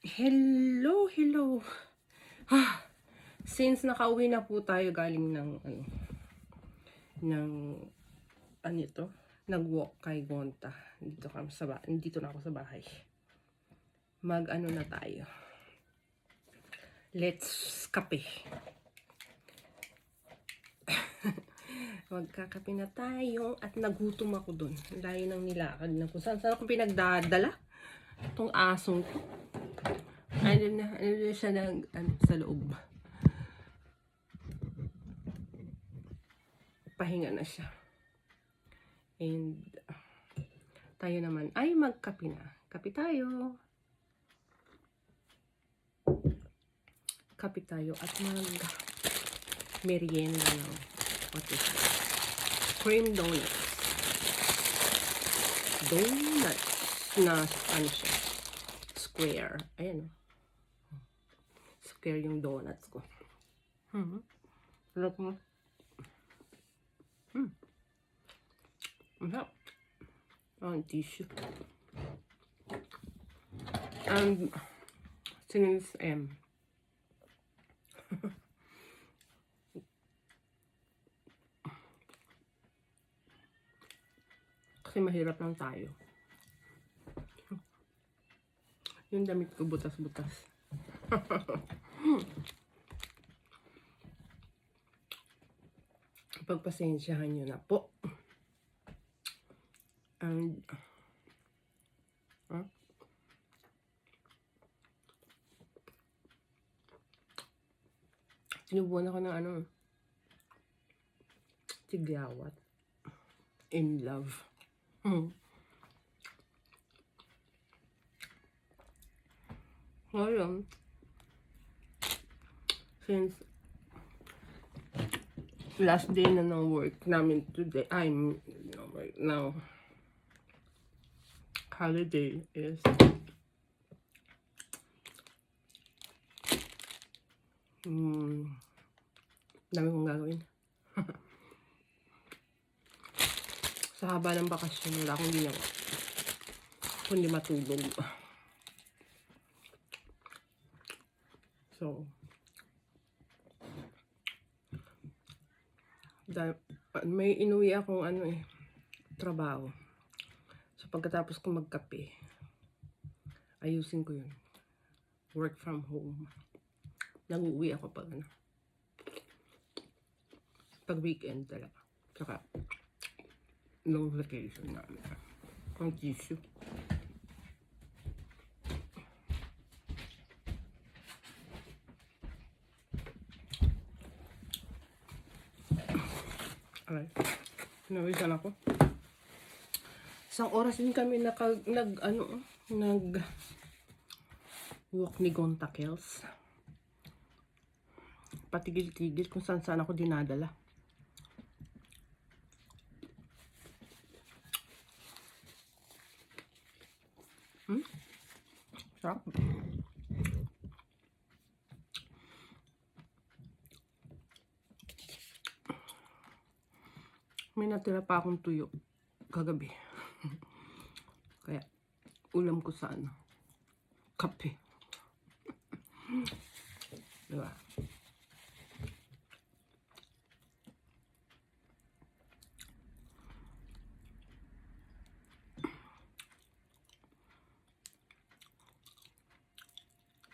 Hello, hello. Since nakauwi na po tayo galing ng ito, nag-walk kay Gonta. Dito na ako sa bahay. Na tayo. Let's kape. Magkakape na tayo at nagutom ako dun. Layo ng nilakad na kung saan ako pinagdadala. Itong asong to. Ano siya sa loob. Pahinga na siya. And tayo naman ay magkape na. Kape tayo. Kape tayo at merienda ng what is it? Cream donuts. Donuts na siya. Square. Ayan. Square yung donuts ko. Sarap mo. Masarap. Tissue. And since kasi mahirap lang tayo. Yung damit ko butas-butas. Pagpasensyahan nyo na po. And sinubukan ako ng tigyawat. In love. Ngayon, since last day na ng work namin today, right now, holiday is dami kong gagawin. Sa haba ng bakasyon, wala akong ginawa kundi matulog. So, may inuwi akong trabaho. So, pagkatapos ko magkape, ayusin ko yun. Work from home. Nag-uwi ako pag weekend talaga. Saka, long vacation namin. Ang tissue. Alright. Nawisan ako. Isang oras din kami walk ni Gonta Kills. Patigil-tigil kung saan ako dinadala. Sarap. May natira pa akong tuyo kagabi. Kaya ulam ko sa kape. Diba?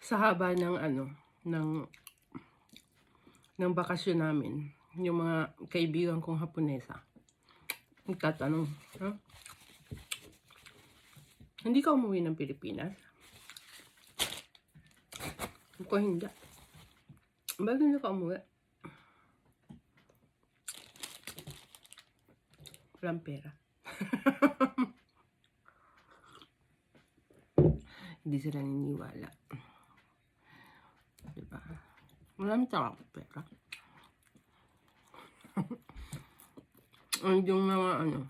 Sa haba ng bakasyon namin, yung mga kaibigan kong Haponesa nagtatanong, hindi ka umuwi ng Pilipinas? Ako hindi. Bakit hindi ka umuwi? Walang pera. Hindi sila niniwala. Diba? Marami talaga pera. And yung yung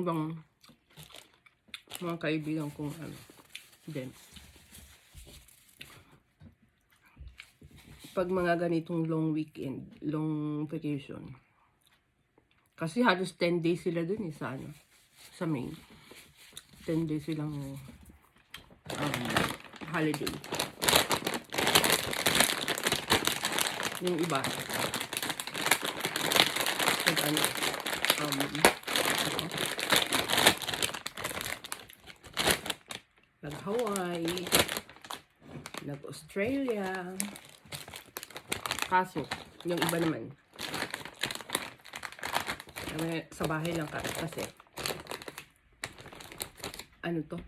ibang mga kaibigan kong din. Pag mga ganitong long weekend, long vacation, kasi halos 10 days sila dun sa Maine. 10 days silang holiday. Yung iba, nag ano, nag-Hawaii, nag-Australia. Kaso, yung iba naman, sa bahay lang kasi, ano to,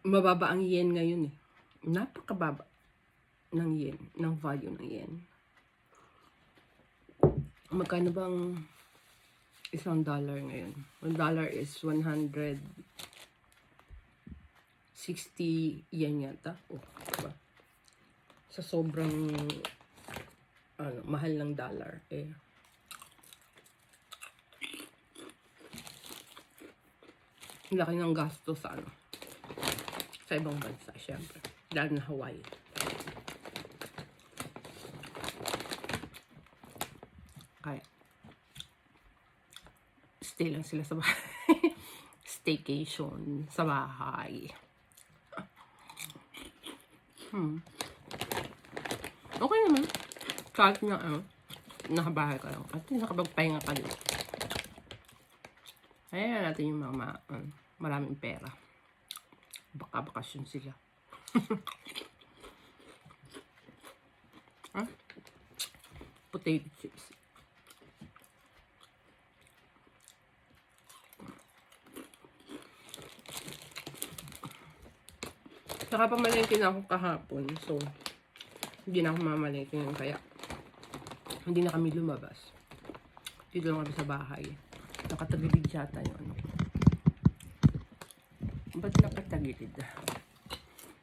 mababa ang yen ngayon eh. Napakababa ng yen, ng value ng yen. Magkano bang $1 ngayon? $1 is 160 yen yata. Oh, diba? Sa sobrang mahal ng dollar eh. Laki ng gasto sa sa ibang bansa, syempre. Lalo na Hawaii. Kaya, stay lang sila sa bahay. Staycation sa bahay. Okay naman. Kahit na nakabahay ka lang. At nakapagpahinga ka din. Ayan natin yung mga maraming pera. Baka bakasyon sila. Potato chips. Nakapamalengke na ako kahapon. So, hindi na ako mamalengke ngayon. Kaya, hindi na kami lumabas. Dito lang kami sa bahay. Nakatagilid yata yung Ba't nakatagilid?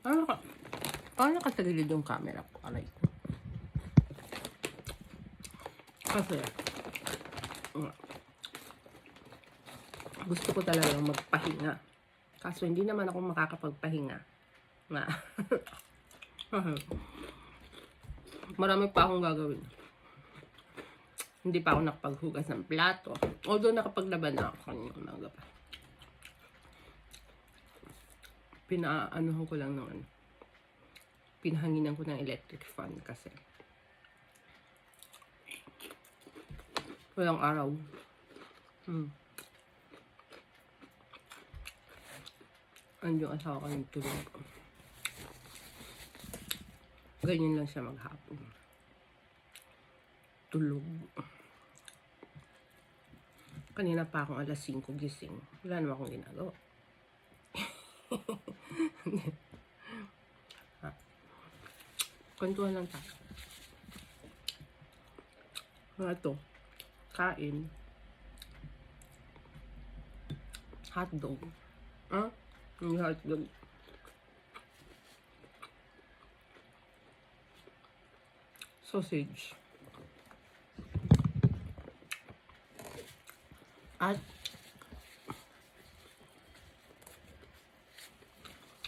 Paano nakatagilid yung camera ko? Aray ko. Kasi, gusto ko talagang magpahinga. Kaso hindi naman ako makakapagpahinga. Marami pa akong gagawin. Hindi pa ako nakapaghugas ng plato. Although nakapaglaban na ako kanina umaga pa. Pinaanuhan ko lang ng pinahanginan ko ng electric fan kasi walang araw. Andiyo asawa ko yung tulog. Ganyan lang siya maghapon. Tulog. Kanina pa akong alas 5 gising. Wala naman akong ginagawa. Kwentuhan lang tayo. Ito. Kain. Hotdog. Yung hotdog. Sausage. At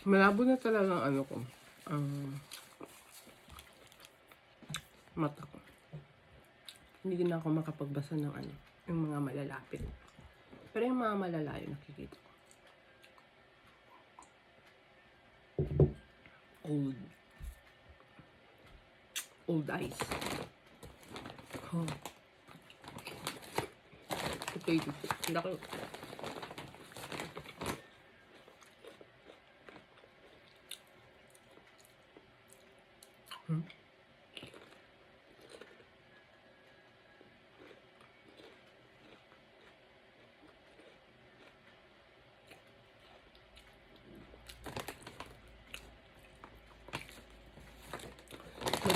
malabo na talaga ang ko. Mata ko. Hindi na ako makapagbasa ng yung mga malalapit. Pero yung mga malalayo nakikita ko. Old eyes. Potato chips. Laki.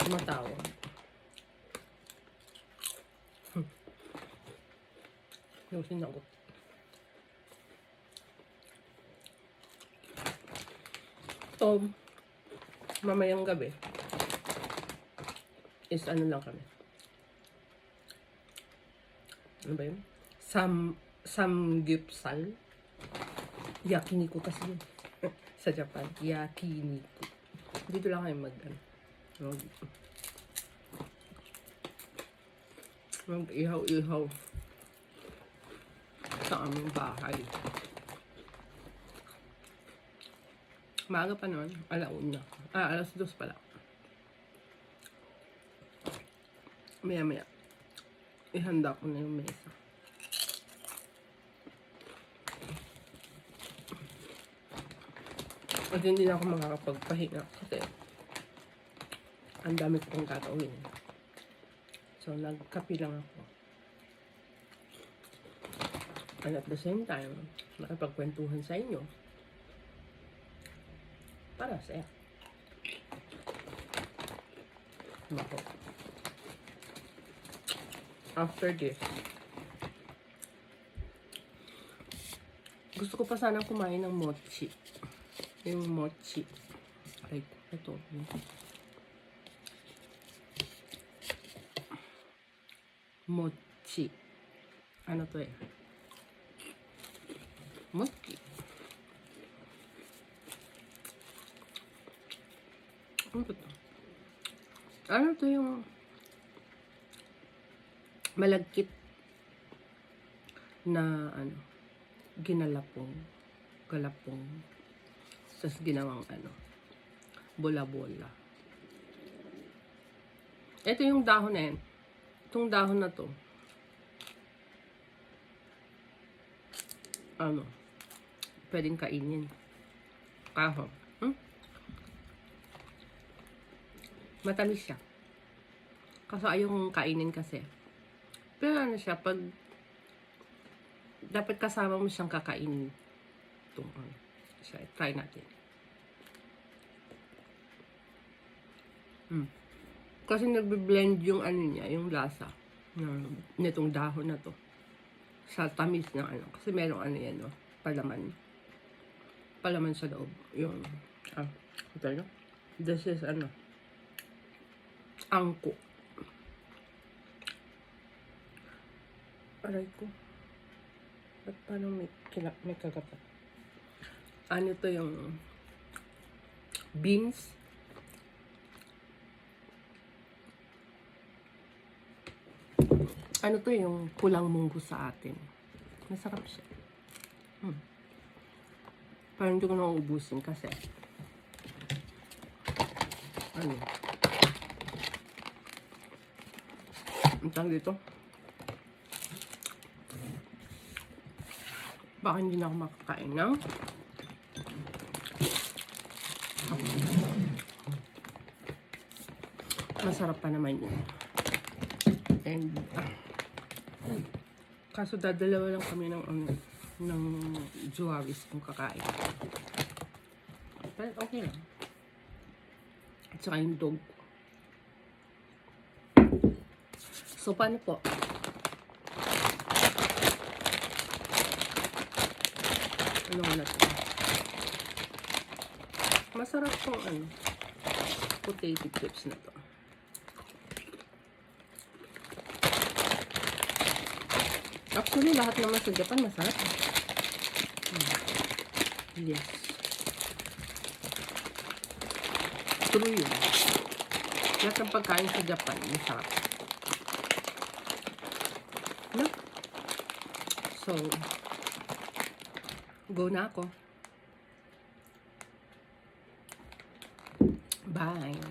Matawag. Yung sinagot. So, mamayang gabi is lang kami. Ano ba yun? Samgyeopsal. Yakiniku kasi yun. Sa Japan. Yakiniku. Dito lang kayo mag-ihaw-ihaw sa aming bahay. Maaga pa noon. Alauna. Alas 2 pala. Maya-maya. Ihanda ko na yung mesa. At hindi na ako makakapagpahinga kasi ang dami ko pong gagawin. So, nagkapi lang ako. And at the same time, nakapagkwentuhan sa inyo para sa Mako. After this, gusto ko pa sanang kumain ng mochi. Yung mochi. Right, ito. Mochi. Ano to eh? Mochi. Ano to? Ano to yung malagkit na ano, galapong, tapos ginawang ano, bola-bola. Ito yung dahon na yan. Itong dahon na to, ano, pwedeng kainin. Kaho. Matamis siya. Kaso ayaw kong kainin kasi. Pero ano siya, pag dapat kasama mo siyang kakainin. Itong siya, try natin. Kasi nagbe-blend yung ano niya, yung lasa nitong dahon na to sa tamis ng ano. Kasi merong ano yan, no? Palaman. Palaman sa loob. Yung, ito no? This is ano, angko. Aray ko. Ba't paano may kagapat? Ano to yung beans? Ano to yung pulang munggo sa atin? Masarap siya. Parang hindi ko na uubusin kasi ano? Ang tawag dito? Baka hindi na ako makakain ng masarap pa naman yun. And kaso dadalawa lang kami ng juwawis kung kakain. Pero okay lang. At saka yung dog. So paano po? Ano na ito? Masarap tong ano, potato chips na to. Actually, lahat naman sa Japan masarap. Yes. True yun. Lahat ng pagkain sa Japan masarap. No? So, go na ako. Bye.